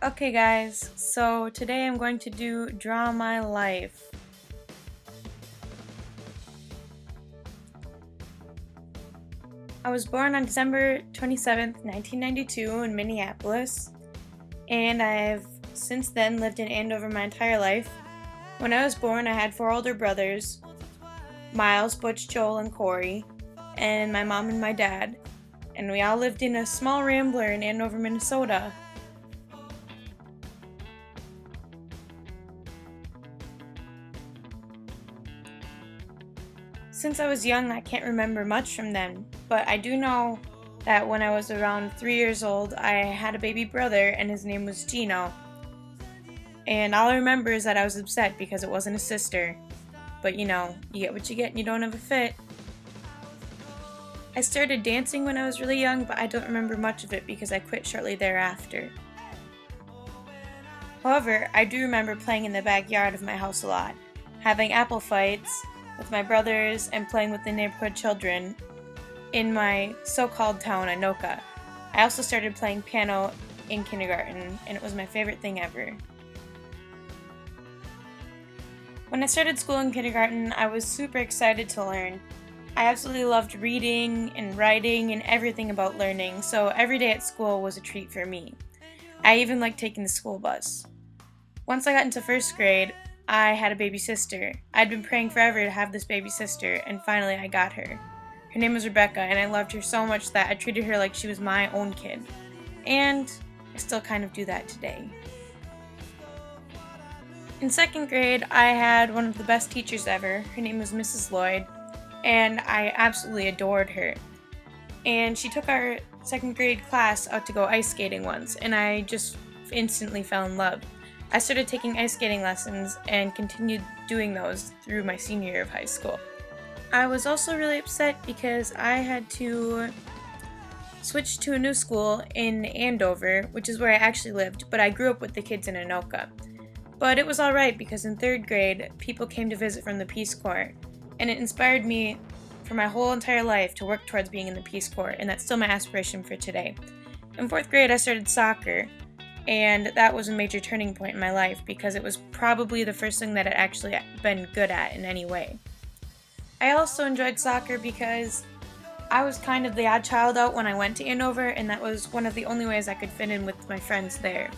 Okay guys, so today I'm going to do Draw My Life. I was born on December 27th, 1992 in Minneapolis, and I've since then lived in Andover my entire life. When I was born, I had 4 older brothers, Miles, Butch, Joel, and Corey, and my mom and my dad, and we all lived in a small rambler in Andover, Minnesota. Since I was young, I can't remember much from then, but I do know that when I was around 3 years old, I had a baby brother and his name was Gino. And all I remember is that I was upset because it wasn't a sister. But you know, you get what you get and you don't have a fit. I started dancing when I was really young, but I don't remember much of it because I quit shortly thereafter. However, I do remember playing in the backyard of my house a lot, having apple fights with my brothers and playing with the neighborhood children in my so-called town, Anoka. I also started playing piano in kindergarten, and it was my favorite thing ever. When I started school in kindergarten, I was super excited to learn. I absolutely loved reading and writing and everything about learning, so every day at school was a treat for me. I even liked taking the school bus. Once I got into 1st grade, I had a baby sister. I'd been praying forever to have this baby sister, and finally I got her. Her name was Rebecca, and I loved her so much that I treated her like she was my own kid. And I still kind of do that today. In 2nd grade, I had one of the best teachers ever. Her name was Mrs. Lloyd, and I absolutely adored her. And she took our 2nd grade class out to go ice skating once, and I just instantly fell in love. I started taking ice skating lessons and continued doing those through my senior year of high school. I was also really upset because I had to switch to a new school in Andover, which is where I actually lived, but I grew up with the kids in Anoka. But it was alright because in 3rd grade, people came to visit from the Peace Corps, and it inspired me for my whole entire life to work towards being in the Peace Corps, and that's still my aspiration for today. In 4th grade, I started soccer, and that was a major turning point in my life because it was probably the first thing that I'd actually been good at in any way. I also enjoyed soccer because I was kind of the odd child out when I went to Andover, and that was one of the only ways I could fit in with my friends there.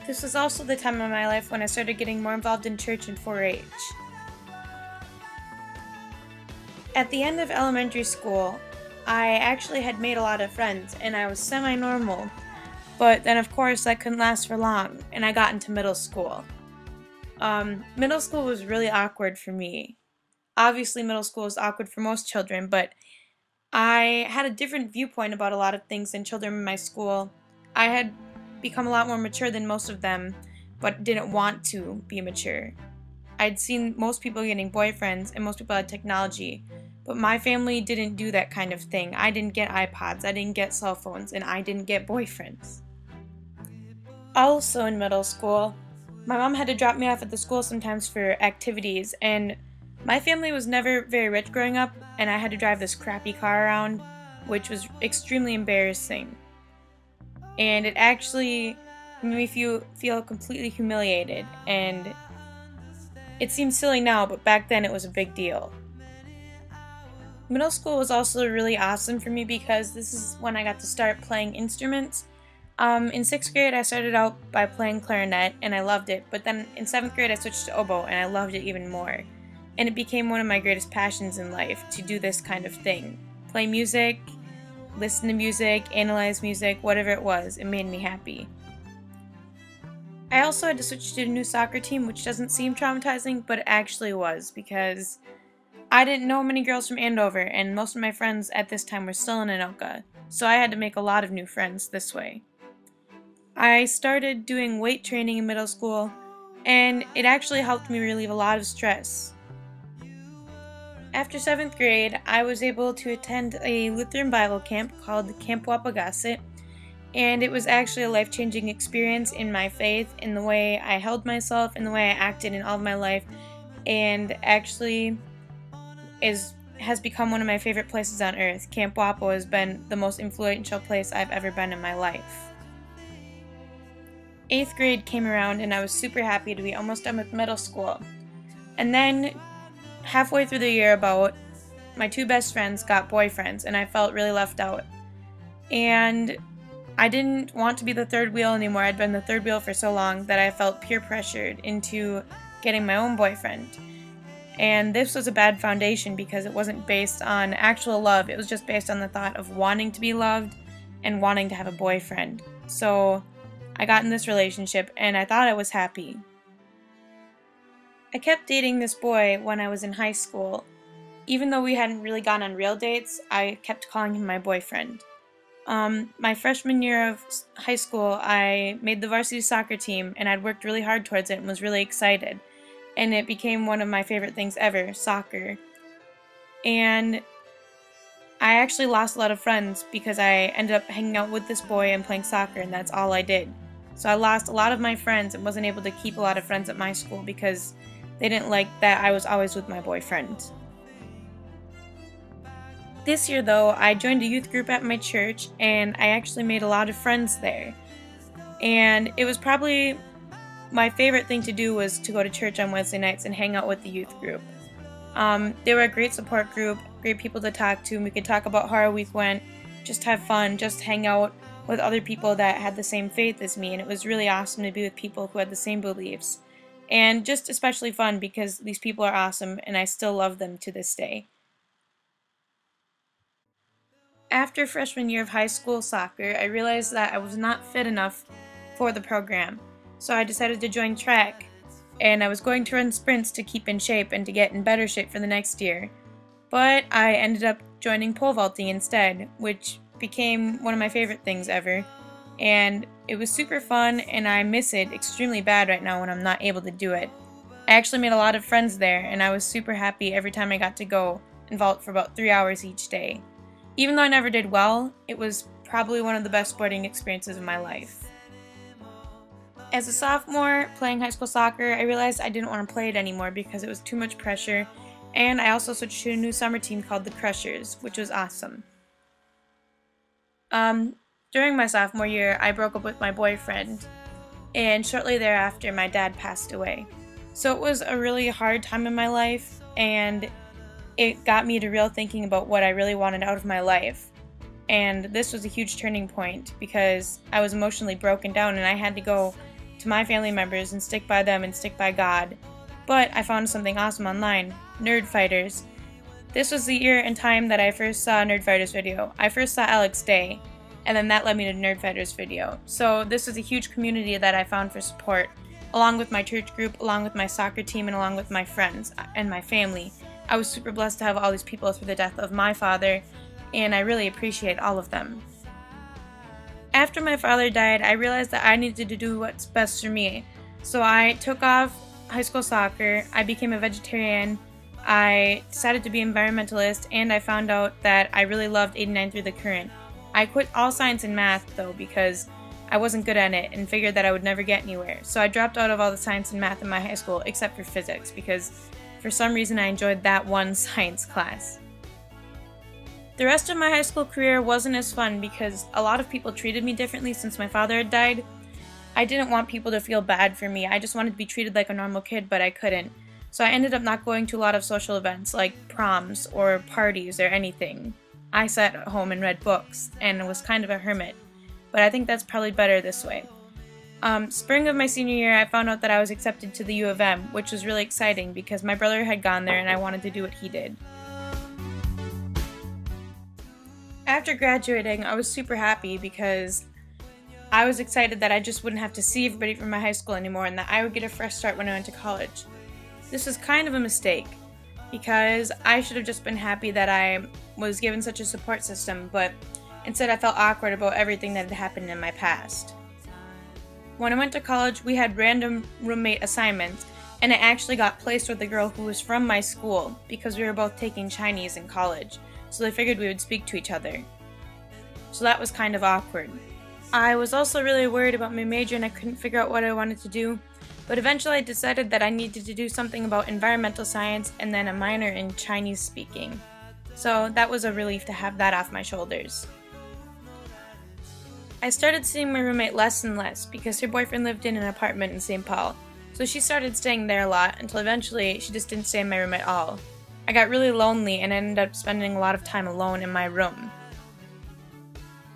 This was also the time of my life when I started getting more involved in church and 4-H. At the end of elementary school, I actually had made a lot of friends, and I was semi-normal. But then, of course, that couldn't last for long, and I got into middle school. Middle school was really awkward for me. Obviously, middle school is awkward for most children, but I had a different viewpoint about a lot of things than children in my school. I had become a lot more mature than most of them, but didn't want to be mature. I'd seen most people getting boyfriends, and most people had technology, but my family didn't do that kind of thing. I didn't get iPods, I didn't get cell phones, and I didn't get boyfriends. Also in middle school, my mom had to drop me off at the school sometimes for activities, and my family was never very rich growing up, and I had to drive this crappy car around, which was extremely embarrassing. And it actually made me feel completely humiliated, and it seems silly now, but back then it was a big deal. Middle school was also really awesome for me because this is when I got to start playing instruments. In 6th grade, I started out by playing clarinet, and I loved it, but then in 7th grade, I switched to oboe, and I loved it even more. And it became one of my greatest passions in life, to do this kind of thing. Play music, listen to music, analyze music, whatever it was, it made me happy. I also had to switch to a new soccer team, which doesn't seem traumatizing, but it actually was, because I didn't know many girls from Andover, and most of my friends at this time were still in Anoka, so I had to make a lot of new friends this way. I started doing weight training in middle school, and it actually helped me relieve a lot of stress. After 7th grade, I was able to attend a Lutheran Bible camp called Camp Wapagasset, and it was actually a life-changing experience in my faith, in the way I held myself, in the way I acted in all of my life, and actually has become one of my favorite places on earth. Camp Wapo has been the most influential place I've ever been in my life. 8th grade came around and I was super happy to be almost done with middle school. And then halfway through the year about, my two best friends got boyfriends and I felt really left out. And I didn't want to be the third wheel anymore. I'd been the third wheel for so long that I felt peer pressured into getting my own boyfriend. And this was a bad foundation because it wasn't based on actual love. It was just based on the thought of wanting to be loved and wanting to have a boyfriend. So I got in this relationship and I thought I was happy. I kept dating this boy when I was in high school. Even though we hadn't really gone on real dates, I kept calling him my boyfriend. My freshman year of high school, I made the varsity soccer team and I'd worked really hard towards it and was really excited. And it became one of my favorite things ever, soccer. And I actually lost a lot of friends because I ended up hanging out with this boy and playing soccer, and that's all I did. So I lost a lot of my friends and wasn't able to keep a lot of friends at my school because they didn't like that I was always with my boyfriend. This year though, I joined a youth group at my church and I actually made a lot of friends there. And it was probably my favorite thing to do was to go to church on Wednesday nights and hang out with the youth group. They were a great support group, great people to talk to, and we could talk about how our week went, just have fun, just hang out with other people that had the same faith as me, and it was really awesome to be with people who had the same beliefs. And just especially fun because these people are awesome and I still love them to this day. After freshman year of high school soccer, I realized that I was not fit enough for the program. So I decided to join track, and I was going to run sprints to keep in shape and to get in better shape for the next year. But I ended up joining pole vaulting instead, which became one of my favorite things ever. And it was super fun, and I miss it extremely bad right now when I'm not able to do it. I actually made a lot of friends there, and I was super happy every time I got to go and vault for about 3 hours each day. Even though I never did well, it was probably one of the best sporting experiences of my life. As a sophomore playing high school soccer, I realized I didn't want to play it anymore because it was too much pressure, and I also switched to a new summer team called the Crushers, which was awesome. During my sophomore year, I broke up with my boyfriend, and shortly thereafter my dad passed away. So it was a really hard time in my life, and it got me to real thinking about what I really wanted out of my life. And this was a huge turning point because I was emotionally broken down and I had to go to my family members and stick by them and stick by God. But I found something awesome online, Nerd Fighters. This was the year and time that I first saw a Nerd Fighters video. I first saw Alex Day, and then that led me to Nerd Fighters video. So this was a huge community that I found for support, along with my church group, along with my soccer team, and along with my friends and my family. I was super blessed to have all these people through the death of my father, and I really appreciate all of them. After my father died, I realized that I needed to do what's best for me. So I took off high school soccer, I became a vegetarian, I decided to be an environmentalist, and I found out that I really loved 89 Through the Current. I quit all science and math though because I wasn't good at it and figured that I would never get anywhere. So I dropped out of all the science and math in my high school except for physics because for some reason I enjoyed that one science class. The rest of my high school career wasn't as fun because a lot of people treated me differently since my father had died. I didn't want people to feel bad for me. I just wanted to be treated like a normal kid, but I couldn't. So I ended up not going to a lot of social events like proms or parties or anything. I sat at home and read books and was kind of a hermit, but I think that's probably better this way. Spring of my senior year, I found out that I was accepted to the U of M, which was really exciting because my brother had gone there and I wanted to do what he did. After graduating, I was super happy because I was excited that I just wouldn't have to see everybody from my high school anymore and that I would get a fresh start when I went to college. This was kind of a mistake because I should have just been happy that I was given such a support system, but instead I felt awkward about everything that had happened in my past. When I went to college, we had random roommate assignments, and I actually got placed with a girl who was from my school because we were both taking Chinese in college, so they figured we would speak to each other. So that was kind of awkward. I was also really worried about my major and I couldn't figure out what I wanted to do, but eventually I decided that I needed to do something about environmental science and then a minor in Chinese speaking. So that was a relief to have that off my shoulders. I started seeing my roommate less and less because her boyfriend lived in an apartment in St. Paul, so she started staying there a lot until eventually she just didn't stay in my room at all. I got really lonely and ended up spending a lot of time alone in my room.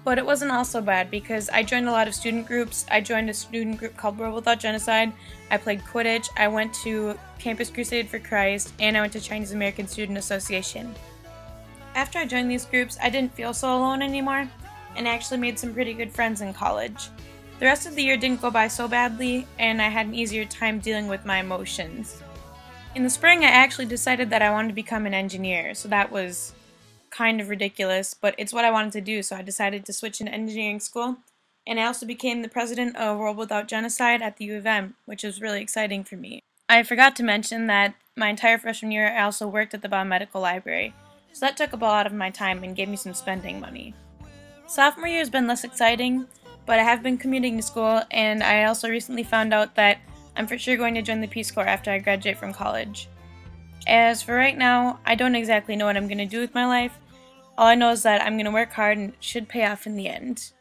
But it wasn't all so bad because I joined a lot of student groups. I joined a student group called World Without Genocide, I played Quidditch, I went to Campus Crusade for Christ, and I went to Chinese American Student Association. After I joined these groups, I didn't feel so alone anymore, and I actually made some pretty good friends in college. The rest of the year didn't go by so badly, and I had an easier time dealing with my emotions. In the spring, I actually decided that I wanted to become an engineer, so that was kind of ridiculous, but it's what I wanted to do, so I decided to switch into engineering school, and I also became the president of World Without Genocide at the U of M, which was really exciting for me. I forgot to mention that my entire freshman year I also worked at the biomedical library, so that took up a lot of my time and gave me some spending money. Sophomore year has been less exciting, but I have been commuting to school, and I also recently found out that I'm for sure going to join the Peace Corps after I graduate from college. As for right now, I don't exactly know what I'm going to do with my life. All I know is that I'm going to work hard and it should pay off in the end.